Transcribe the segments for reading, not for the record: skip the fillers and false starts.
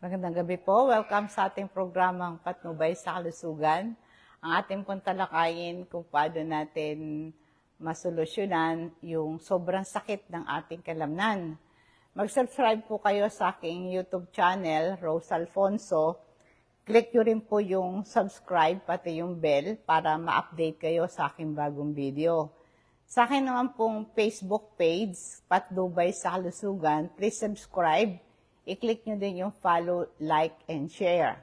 Magandang gabi po. Welcome sa ating programang Patnubay sa Kalusugan. Ang ating pong talakayin kung paano natin masolusyonan yung sobrang sakit ng ating kalamnan. Mag-subscribe po kayo sa aking YouTube channel, Rose Alfonso. Click nyo rin po yung subscribe pati yung bell para ma-update kayo sa aking bagong video. Sa akin naman pong Facebook page, Patnubay sa Kalusugan, please subscribe. I-click nyo din yung follow, like, and share.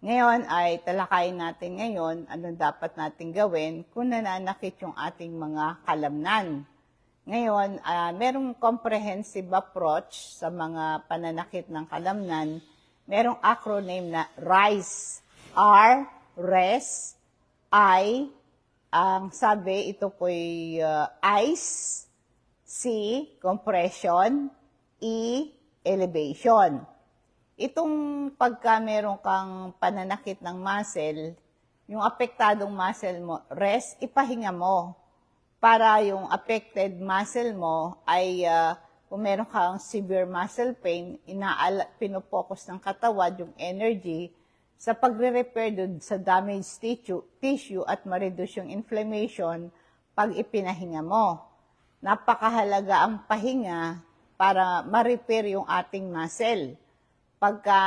Ngayon ay talakayin natin ngayon anong dapat natin gawin kung nananakit yung ating mga kalamnan. Ngayon, merong comprehensive approach sa mga pananakit ng kalamnan. Merong acronym na RICE. R, RES, I, ang sabi ito po'y ice, C, compression, E, elevation. Itong pagka meron kang pananakit ng muscle, yung apektadong muscle mo, rest, ipahinga mo. Para yung affected muscle mo ay, kung meron kang severe muscle pain, pinopokus ng katawan yung energy sa pagre-repair dun sa damaged tissue at ma-reduce yung inflammation pag ipinahinga mo. Napakahalaga ang pahinga para ma-repair yung ating muscle. Pagka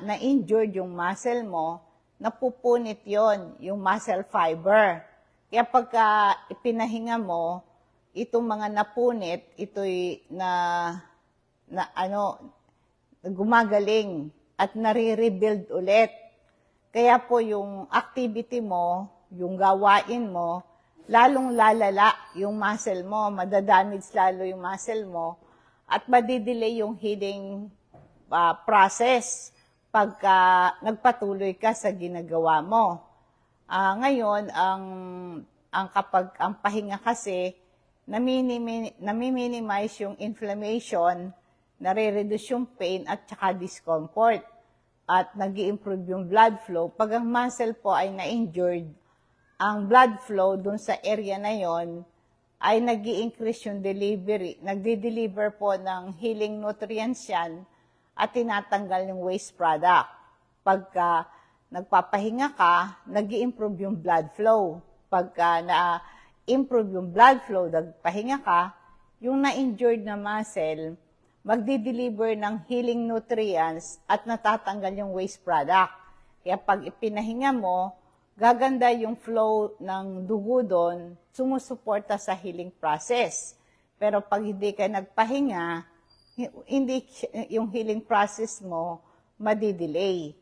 na-injured yung muscle mo, napupunit yon yung muscle fiber. Kaya pagka ipinahinga mo, itong mga napunit, ito'y gumagaling at nare-rebuild ulit. Kaya po yung activity mo, yung gawain mo, lalong lalala yung muscle mo, madadamage lalo yung muscle mo, at madidelay yung healing process pagka nagpatuloy ka sa ginagawa mo. Ngayon, kapag ang pahinga kasi, nami-minimize yung inflammation, nare-reduce yung pain at saka discomfort, at nag-i-improve yung blood flow. Pag ang muscle po ay na-injured, ang blood flow dun sa area na yon ay nag-i-increase yung delivery, nagdi-deliver po ng healing nutrients yan at tinatanggal yung waste product. Pagka nagpapahinga ka, nag-i-improve yung blood flow. Pagka na-improve yung blood flow, nagpahinga ka, yung na-injured na muscle, magdi-deliver ng healing nutrients at natatanggal yung waste product. Kaya pag ipinahinga mo, gaganda yung flow ng dugo doon, sumusuporta sa healing process. Pero pag hindi ka nagpahinga, hindi yung healing process mo madidelay.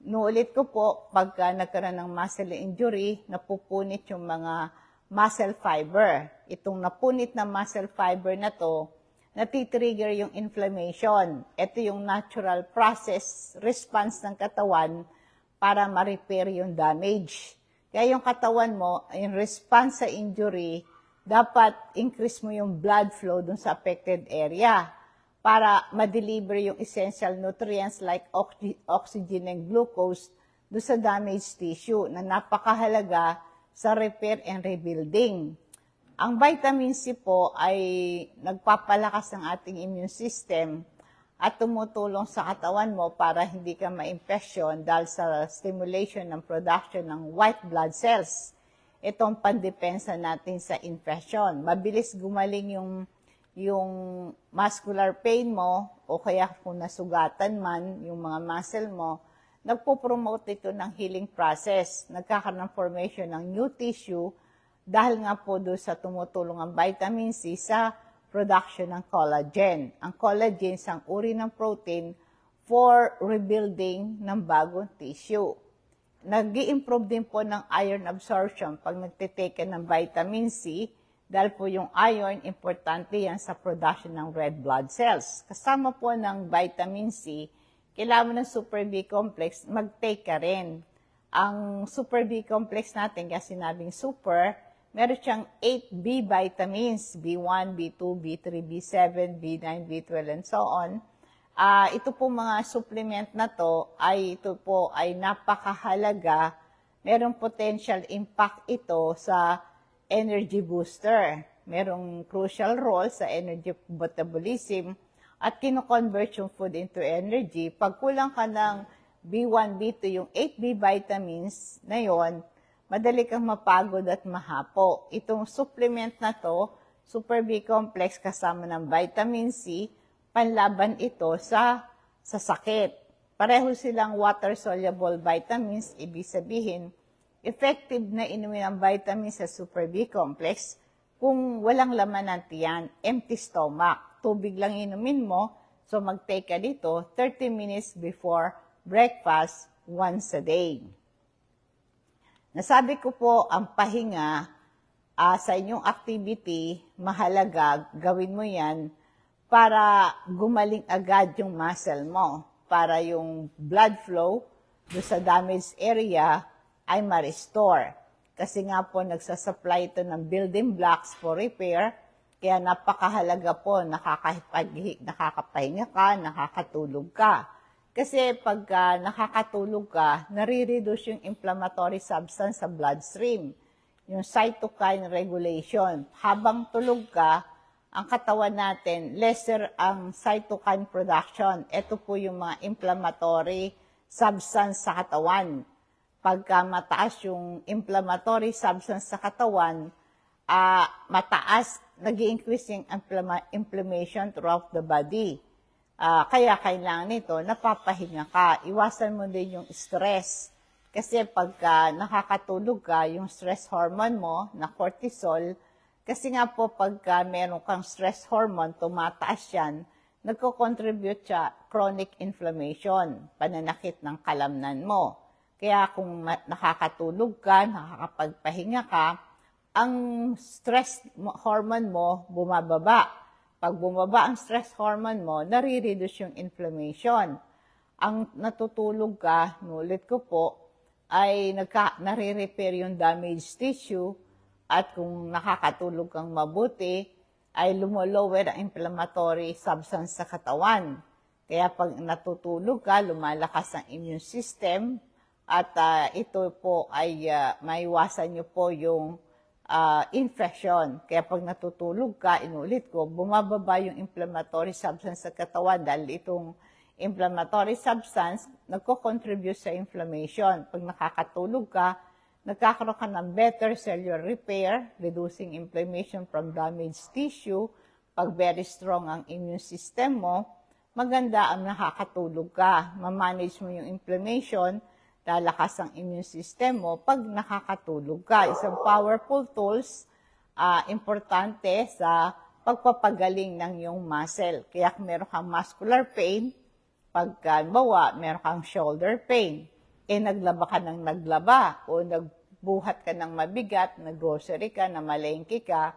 Nuulit ko po, pagka nagkaroon ng muscle injury, napupunit yung mga muscle fiber. Itong napunit na muscle fiber na to, natitrigger yung inflammation. Ito yung natural process, response ng katawan para ma-repair yung damage. Kaya yung katawan mo, in response sa injury, dapat increase mo yung blood flow dun sa affected area para ma-deliver yung essential nutrients like oxygen and glucose dun sa damaged tissue na napakahalaga sa repair and rebuilding. Ang vitamin C po ay nagpapalakas ng ating immune system at tumutulong sa katawan mo para hindi ka ma-infection dahil sa stimulation ng production ng white blood cells. Itong pandepensa natin sa infection. Mabilis gumaling yung muscular pain mo o kaya kung nasugatan man yung mga muscle mo, nagpo-promote ito ng healing process. Nagkakaroon ng formation ng new tissue dahil nga po doon sa tumutulong ang vitamin C sa production ng collagen. Ang collagen isang uri ng protein for rebuilding ng bagong tissue. Nag-i-improve din po ng iron absorption pag nagtitake ng vitamin C dahil po yung iron, importante yan sa production ng red blood cells. Kasama po ng vitamin C, kailangan mo ng Super B complex, mag-take ka rin. Ang Super B complex natin, kasi sinabing super, meron siyang 8 B vitamins, B1, B2, B3, B7, B9, B12, and so on. Ito po mga supplement na to, ito po ay napakahalaga. Merong potential impact ito sa energy booster. Merong crucial role sa energy metabolism at kino-convert yung food into energy. Pag kulang ka ng B1, B2, yung 8B vitamins na yon, madali kang mapagod at mahapo. Itong supplement na to, Super B Complex kasama ng vitamin C, panlaban ito sa sakit. Pareho silang water-soluble vitamins, ibig sabihin, effective na inumin ang vitamins sa Super B Complex kung walang laman ng tiyan, empty stomach. Tubig lang inumin mo, so mag-take ka dito 30 minutes before breakfast once a day. Nasabi ko po, ang pahinga sa inyong activity, mahalaga, gawin mo yan para gumaling agad yung muscle mo, para yung blood flow do sa damaged area ay ma-restore. Kasi nga po, nagsasupply ito ng building blocks for repair, kaya napakahalaga po, nakakapahinga ka, nakakatulog ka. Kasi pag nakakatulog ka, nare-reduce yung inflammatory substance sa bloodstream, yung cytokine regulation. Habang tulog ka, ang katawan natin, lesser ang cytokine production. Ito po yung mga inflammatory substance sa katawan. Pagka mataas yung inflammatory substance sa katawan, mataas, nag-i-increase yung inflammation throughout the body. Kaya kailangan nito, napapahinga ka. Iwasan mo din yung stress. Kasi pagka nakakatulog ka, yung stress hormone mo na cortisol, kasi nga po pagka meron kang stress hormone, tumataas yan, nagko-contribute siya chronic inflammation, pananakit ng kalamnan mo. Kaya kung nakakatulog ka, nakakapagpahinga ka, ang stress hormone mo bumababa. Pag bumaba ang stress hormone mo, nare-reduce yung inflammation. Ang natutulog ka, nulit ko po, ay nare-repair yung damaged tissue at kung nakakatulog kang mabuti, ay lumolower ang inflammatory substance sa katawan. Kaya pag natutulog ka, lumalakas ang immune system, at ito po ay maiwasan nyo po yung infection. Kaya pag natutulog ka, inulit ko, bumababa yung inflammatory substance sa katawan dahil itong inflammatory substance nagko-contribute sa inflammation. Pag nakakatulog ka, nagkakaroon ka ng better cellular repair, reducing inflammation from damaged tissue. Pag very strong ang immune system mo, maganda ang nakakatulog ka. Ma-manage mo yung inflammation, lalakas ang immune system mo pag nakakatulog ka. Isang powerful tools, importante sa pagpapagaling ng iyong muscle. Kaya kung meron kang muscular pain, pagka meron kang shoulder pain, naglaba ka ng naglaba o nagbuhat ka ng mabigat, nag-grocery ka, namalengke ka,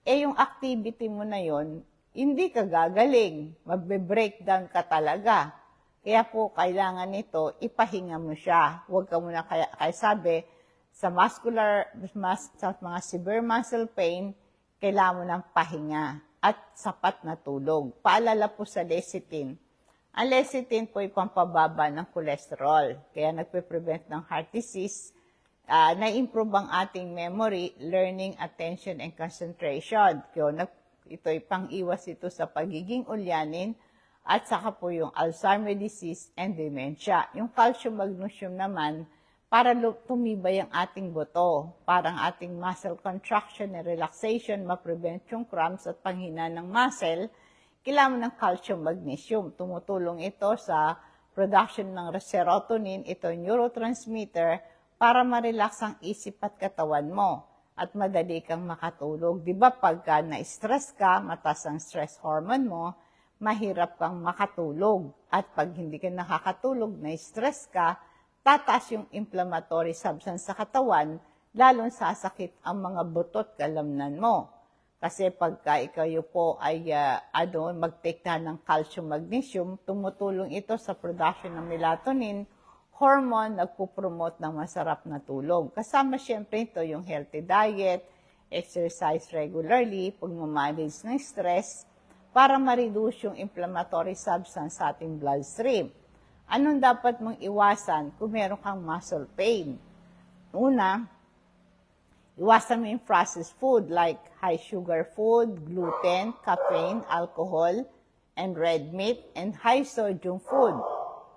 yung activity mo na yon, hindi ka gagaling, magbe-breakdown ka talaga. Kaya po, kailangan nito, ipahinga mo siya. Huwag ka muna, kaya sabi, sa mga severe muscle pain, kailangan mo ng pahinga at sapat na tulog. Paalala po sa lecithin. Ang lecithin po ay pampababa ng cholesterol. Kaya nagpe-prevent ng heart disease, na-improve ang ating memory, learning, attention, and concentration. Kaya ito ay pang-iwas ito sa pagiging ulyanin, at saka po yung Alzheimer's disease and dementia. Yung calcium magnesium naman, para tumibay ang ating buto, parang ating muscle contraction and relaxation, ma-prevent yung cramps at panghina ng muscle, kailangan ng calcium magnesium. Tumutulong ito sa production ng serotonin, ito neurotransmitter, para ma-relax ang isip at katawan mo at madali kang makatulog. Diba pagka na-stress ka, mataas ang stress hormone mo, mahirap kang makatulog. At pag hindi ka nakakatulog, na-stress ka, tataas yung inflammatory substance sa katawan, lalong sasakit ang mga butot kalamnan mo. Kasi pagka ikaw po ay mag-take na ng calcium magnesium, tumutulong ito sa production ng melatonin, hormone, nagpupromote ng masarap na tulog. Kasama siyempre ito yung healthy diet, exercise regularly, pag-manage ng stress, para ma-reduce yung inflammatory substance sa ating bloodstream. Anong dapat mong iwasan kung meron kang muscle pain? Una, iwasan mo yung processed food like high sugar food, gluten, caffeine, alcohol, and red meat, and high sodium food.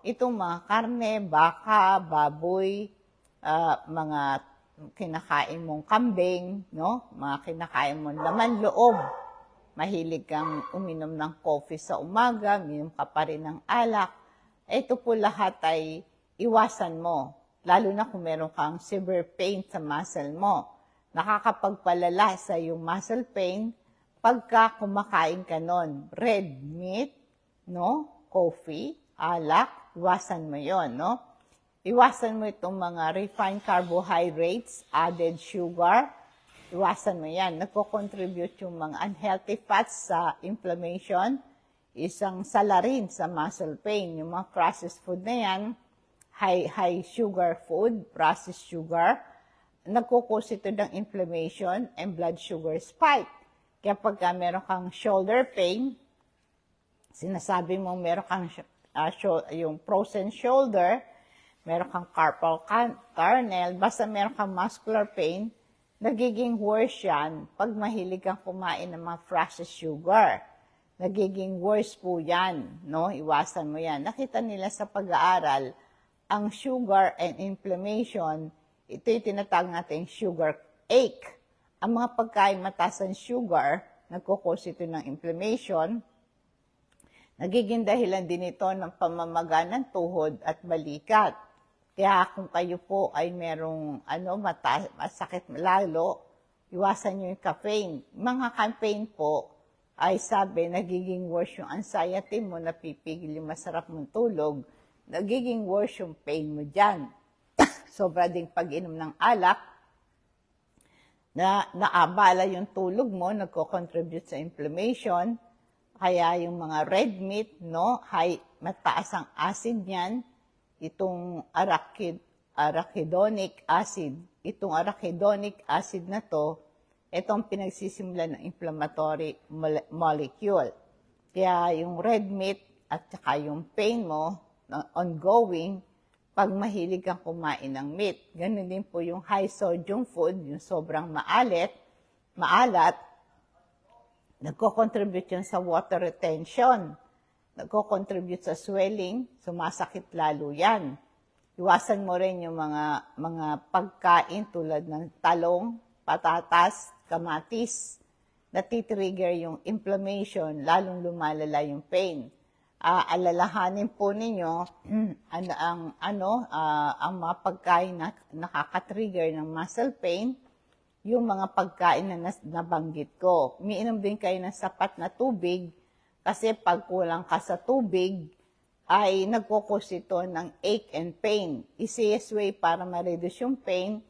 Itong mga karne, baka, baboy, mga kinakain mong kambing, no? Mga kinakain mong laman loob. Mahilig kang uminom ng coffee sa umaga, uminom ka pa rin ng alak. Ito po lahat ay iwasan mo, lalo na kung meron kang severe pain sa muscle mo. Nakakapagpalala sa iyong muscle pain pagka kumakain ka nun. Red meat, no? Coffee, alak, iwasan mo yon, no? Iwasan mo itong mga refined carbohydrates, added sugar. Iwasan mo yan. Nagko-contribute yung mga unhealthy fats sa inflammation. Isang salarin sa muscle pain. Yung mga processed food na yan, high sugar food, processed sugar, nagkukos ito ng inflammation and blood sugar spike. Kaya pagka meron kang shoulder pain, sinasabi mo meron kang yung frozen shoulder, meron kang carpal tunnel, basta meron kang muscular pain, nagiging worse yan pag mahilig kang kumain ng mga processed sugar. Nagiging worse po yan, no? Iwasan mo yan. Nakita nila sa pag-aaral, ang sugar and inflammation, ito yung tinatawag natin sugar ache. Ang mga pagkain mataas ang sugar, nagkukos ito ng inflammation, nagiging dahilan din ito ng pamamaga ng tuhod at balikat. Kaya kung kayo po ay merong masakit lalo, iwasan nyo yung caffeine. Mga caffeine po ay sabi, nagiging worse yung anxiety mo, napipigil yung masarap mong tulog, nagiging worse yung pain mo dyan. Sobra ding pag-inom ng alak, na naabala yung tulog mo, nagko-contribute sa inflammation. Kaya yung mga red meat, no, mataas ang acid niyan, itong arachidonic acid. Itong arachidonic acid na to, itong pinagsisimula ng inflammatory molecule. Kaya yung red meat at saka yung pain mo, ongoing, pag mahilig kang kumain ng meat. Ganun din po yung high sodium food, yung sobrang maalat, nagko-contribute yun sa water retention. Nagko-contribute sa swelling, sumasakit lalo yan. Iwasan mo rin yung mga pagkain tulad ng talong, patatas, kamatis, natitrigger yung inflammation, lalong lumalala yung pain. Alalahanin po ninyo ang mga pagkain na nakaka-trigger ng muscle pain, yung mga pagkain na nabanggit ko. Umiinom din kayo ng sapat na tubig kasi pag kulang ka sa tubig ay nagkukos ito ng ache and pain. Easiest way para ma-reduce yung pain,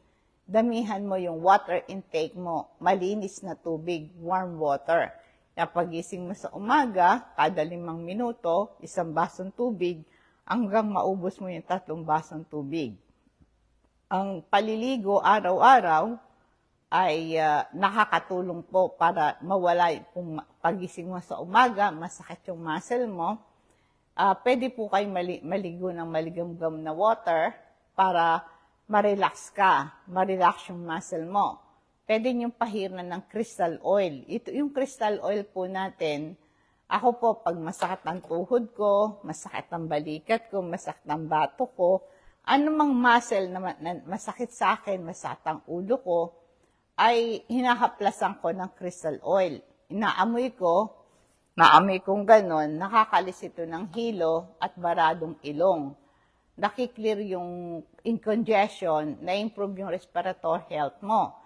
damihan mo yung water intake mo. Malinis na tubig, warm water. Kaya pagising mo sa umaga, kada 5 minuto, 1 basong tubig, hanggang maubos mo yung 3 basong tubig. Ang paliligo araw-araw ay nakakatulong po para mawala kung pagising mo sa umaga, masakit yung muscle mo. Pwede po kayo maligo ng maligam-gam na water para ma-relax ka, ma-relax yung muscle mo. Pwede niyong pahiran ng crystal oil. Ito yung crystal oil po natin. Ako po, pag masakit ang tuhod ko, masakit ang balikat ko, masakit ang bato ko, anumang muscle na masakit sa akin, masakit ang ulo ko, ay hinahaplasan ko ng crystal oil. Inaamoy kong ganon, nakakalis ito ng hilo at baradong ilong. Nakiklear yung incongestion, na-improve yung respiratory health mo.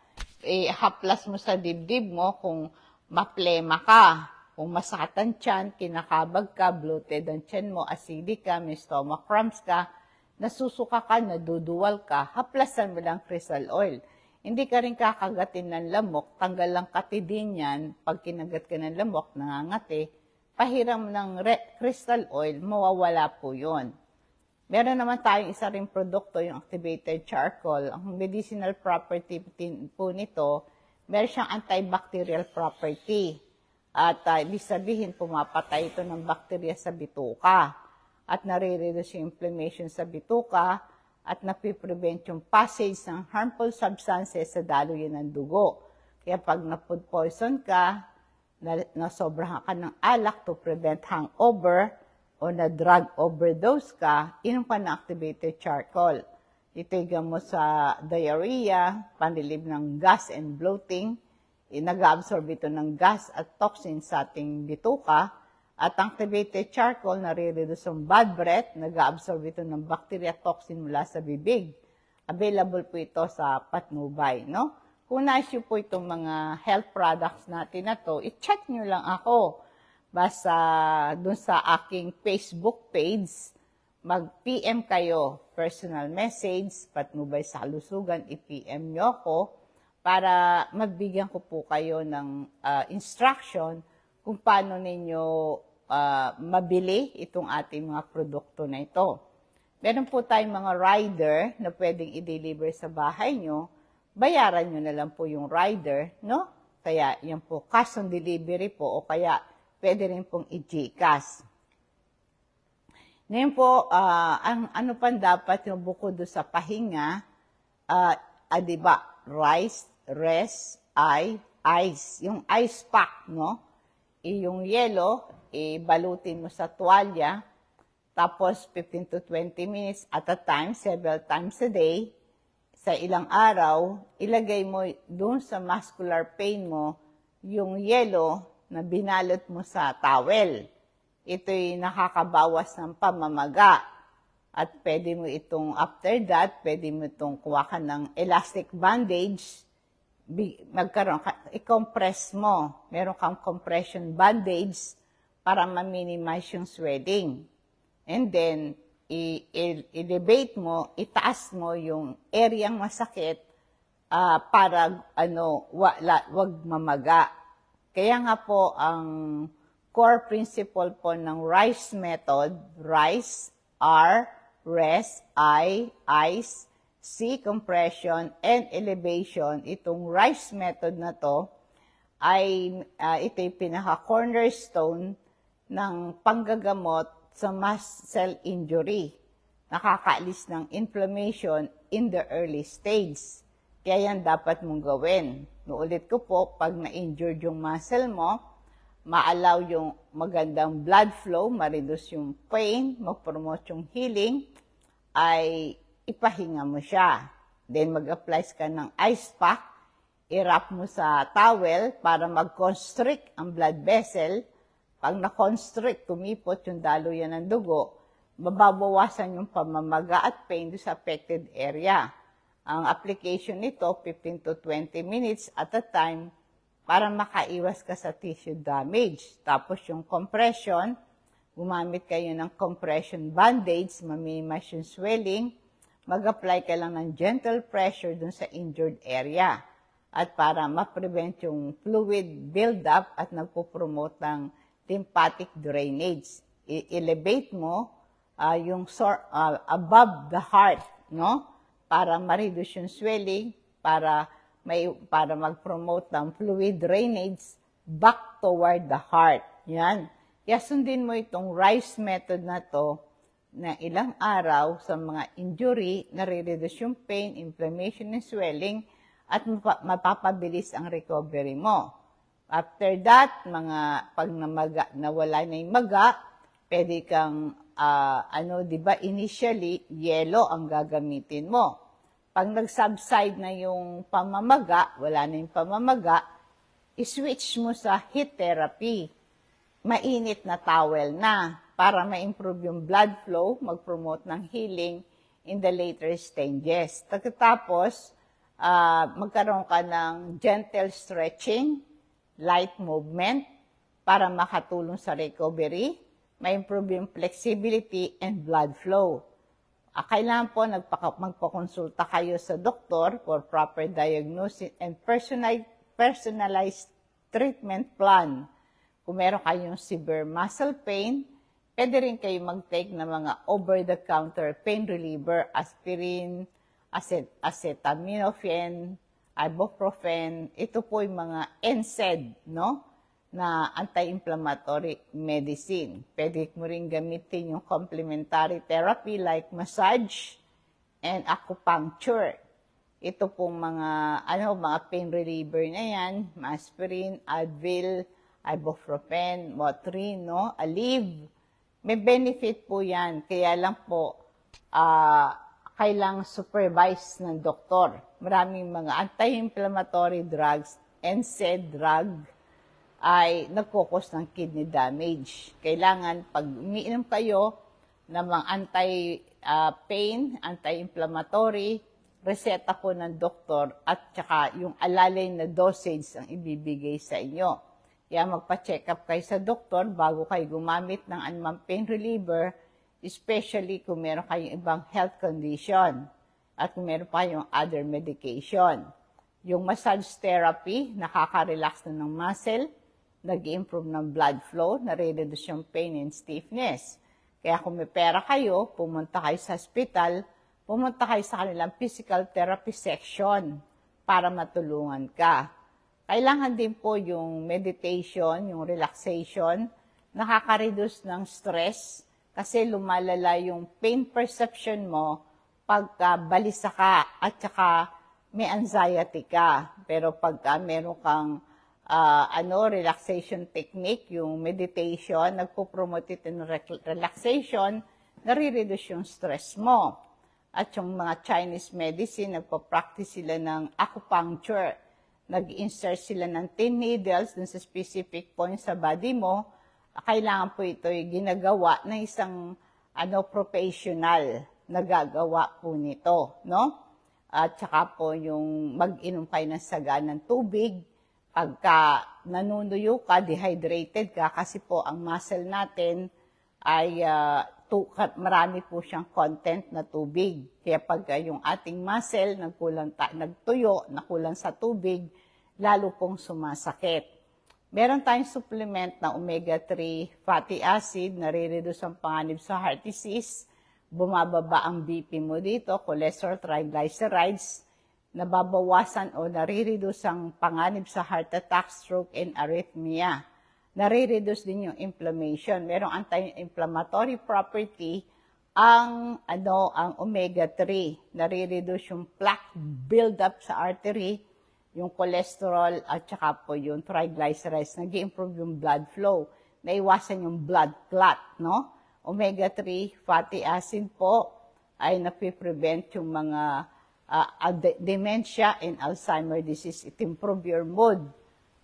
Haplas mo sa dibdib mo kung maplema ka, kung masakit ang tiyan, kinakabag ka, bloated ang tiyan mo, acidic ka, may stomach cramps ka, nasusuka ka, naduduwal ka, haplasan mo lang crystal oil. Hindi ka rin kakagatin ng lamok, tanggal lang katidin yan, pag kinagat ka ng lamok, nangangati, pahiram ng crystal oil, mawawala po yun. Meron naman tayong isa ring produkto, yung activated charcoal. Ang medicinal property po nito, meron siyang antibacterial property. At ibig sabihin, pumapatay ito ng bacteria sa bituka. At nare-reduce yung inflammation sa bituka at napiprevent yung passage ng harmful substances sa daluyan ng dugo. Kaya pag na-food poison ka, nasobrahan ka ng alak to prevent hangover o na drug overdose ka, inom ka ng activated charcoal. Ito'y gamot sa diarrhea, panlilib ng gas and bloating, nag-absorb ito ng gas at toxin sa ating bituka, at activated charcoal, nare-reduce ang bad breath, nag-absorb ito ng bacteria toxin mula sa bibig. Available po ito sa Patnubay, no? Kung na-issue po itong mga health products natin na to, i-check nyo lang ako. Basta dun sa aking Facebook page, mag-PM kayo, personal message, Patnubay sa Kalusugan, i-PM nyo ako para magbigyan ko po kayo ng instruction kung paano ninyo mabili itong ating mga produkto na ito. Meron po tayong mga rider na pwedeng i-deliver sa bahay nyo, bayaran nyo na lang po yung rider, no? Kaya yan po, cash on delivery po, o kaya pwede rin pong i-GCash. Ngayon po, ang ano pa dapat yung bukod do sa pahinga, diba, rice, rest, ice. Yung ice pack, no? Yung yelo, balutin mo sa tuwalya, tapos 15 to 20 minutes at a time, several times a day, sa ilang araw, ilagay mo doon sa muscular pain mo yung yelo na binalot mo sa towel. Ito'y nakakabawas ng pamamaga. At pwede mo itong, after that, pwede mo itong kuha ka ng elastic bandage, i-compress mo. Meron kang compression bandage para ma-minimize yung swelling. And then, i-elevate mo, itaas mo yung areang masakit para wag mamaga. Kaya nga po, ang core principle po ng RICE method, RICE, R, rest, I, ice, C, compression, and elevation, itong RICE method na to, ay ito'y pinaka-cornerstone ng panggagamot sa mast cell injury. Nakakaalis ng inflammation in the early stage. Kaya yan dapat mong gawin. Nuulit ko po, pag na-injured yung muscle mo, ma-allow yung magandang blood flow, ma-reduce yung pain, mag-promote yung healing, ay ipahinga mo siya. Then mag-apply ka ng ice pack, i-wrap mo sa towel para mag-constrict ang blood vessel. Pag na-constrict, tumipot yung daluyan ng dugo, mababawasan yung pamamaga at pain sa affected area. Ang application nito, 15 to 20 minutes at a time para makaiwas ka sa tissue damage. Tapos yung compression, gumamit kayo ng compression bandage, ma-minimize yung swelling, mag-apply ka lang ng gentle pressure dun sa injured area. At para ma-prevent yung fluid build-up at nagpo-promote ng lymphatic drainage. I-elevate mo yung above the heart, no? Para ma-reduce yung swelling, para mag-promote ng fluid drainage back toward the heart. Yan. Kaya sundin mo itong RICE method na to na ilang araw sa mga injury, nare-reduce yung pain, inflammation, and swelling, at mapapabilis ang recovery mo. After that, pag nawala na yung maga, pwede kang, initially, yelo ang gagamitin mo. Pag nag-subside na yung pamamaga, wala na yung pamamaga, i-switch mo sa heat therapy. Mainit na towel na para ma-improve yung blood flow, mag-promote ng healing in the later stages. Pagkatapos, magkaroon ka ng gentle stretching, light movement para makatulong sa recovery, ma-improve yung flexibility and blood flow. Kailangan po magpakonsulta kayo sa doktor for proper diagnosis and personalized treatment plan. Kung meron kayong severe muscle pain, pwede rin kayo mag-take ng mga over-the-counter pain reliever, aspirin, acetaminophen, ibuprofen. Ito po yung mga NSAID, no? Na anti-inflammatory medicine. Pwede mo rin gamitin yung complementary therapy like massage and acupuncture. Ito pong mga pain reliever na yan, aspirin, Advil, ibuprofen, Motrin, no? Aleve. May benefit po yan. Kaya lang po, kailangang supervise ng doktor. Maraming mga anti-inflammatory drugs, NSAID drug, ay nagkukos ng kidney damage. Kailangan, pag umiinom kayo ng mga anti-pain, anti-inflammatory, reseta po ng doktor at saka yung alalay na dosage ang ibibigay sa inyo. Kaya magpa-check up kayo sa doktor bago kayo gumamit ng anumang pain reliever, especially kung meron kayong ibang health condition at kung meron pa kayong other medication. Yung massage therapy, nakaka-relax na ng muscle, nag-improve ng blood flow, nare-reduce yung pain and stiffness. Kaya kung may pera kayo, pumunta kayo sa hospital, pumunta kayo sa kanilang physical therapy section para matulungan ka. Kailangan din po yung meditation, yung relaxation, nakaka-reduce ng stress kasi lumalala yung pain perception mo pagka balisa ka at saka may anxiety ka. Pero pagka meron kang relaxation technique, yung meditation, nagpo-promote ito ng relaxation, nare-reduce yung stress mo. At yung mga Chinese medicine, nagpa-practice sila ng acupuncture. Nag-insert sila ng tin needles dun sa specific point sa body mo. Kailangan po ito ginagawa ng isang professional na gagawa po nito, no? At saka po yung mag-inom kayo ng saga ng tubig. Pagka nanunuyo ka, dehydrated ka, kasi po ang muscle natin ay marami po siyang content na tubig. Kaya pagka yung ating muscle nagtuyo, nakulang sa tubig, lalo pong sumasakit. Meron tayong supplement na omega-3 fatty acid, nare-reduce ang panganib sa heart disease, bumababa ang BP mo dito, cholesterol, triglycerides, nababawasan o nare-reduce ang panganib sa heart attack, stroke, and arrhythmia. Nare-reduce din yung inflammation. Merong anti-inflammatory property ang omega-3. Nare-reduce yung plaque build-up sa artery, yung cholesterol, at saka po yung triglycerides. Nag-i-improve yung blood flow. Naiwasan yung blood clot, no? Omega-3 fatty acid po ay napiprevent yung mga dementia and Alzheimer disease. It improve your mood.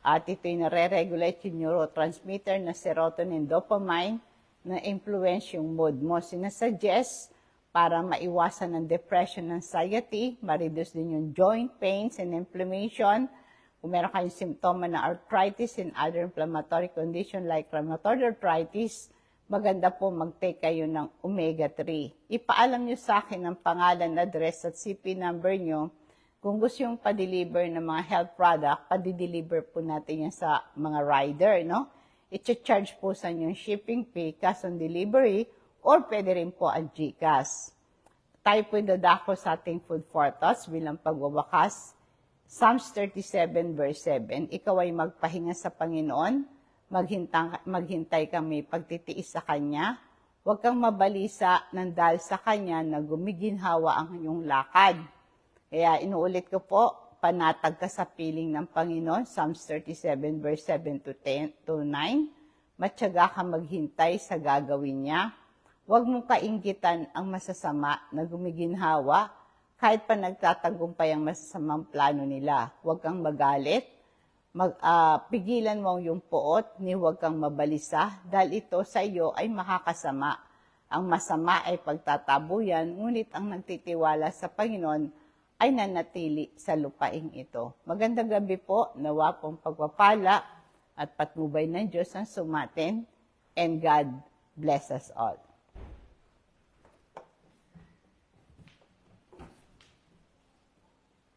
At ito'y nare-regulate yung neurotransmitter na serotonin, dopamine, na influence yung mood mo. Sinasuggest para maiwasan ng depression, anxiety, ma-reduce din yung joint pains and inflammation. Kung meron kayong simptoma na arthritis and other inflammatory condition like rheumatoid arthritis, maganda po mag-take kayo ng omega-3. Ipaalam nyo sa akin ang pangalan, address at CP number nyo. Kung gusto yung pa-deliver ng mga health product, pa-deliver po natin yan sa mga rider, no? I-charge po sa inyo yung shipping fee, cash on delivery, or pwede rin po ang GCash. Tayo po dadako sa ating food for thoughts bilang pagwawakas. Psalms 37 verse 7, ikaw ay magpahinga sa Panginoon, maghintay kang may pagtitiis sa Kanya, huwag kang mabalisa ng dahil sa Kanya na gumiginhawa ang iyong lakad. Kaya inuulit ko po, panatag ka sa piling ng Panginoon, Psalms 37 verse 7 to 9, matyaga ka maghintay sa gagawin niya. Huwag mong kainggitan ang masasama na gumiginhawa, kahit pa nagtatagumpay ang masasamang plano nila. Huwag kang magalit, pigilan mo yung puot, ni huwag kang mabalisa, dahil ito sa iyo ay makakasama. Ang masama ay pagtatabuyan, ngunit ang nagtitiwala sa Panginoon ay nanatili sa lupaing ito. Magandang gabi po, nawa pong pagpapala at patnubay ng Diyos ang sumatin, and God bless us all.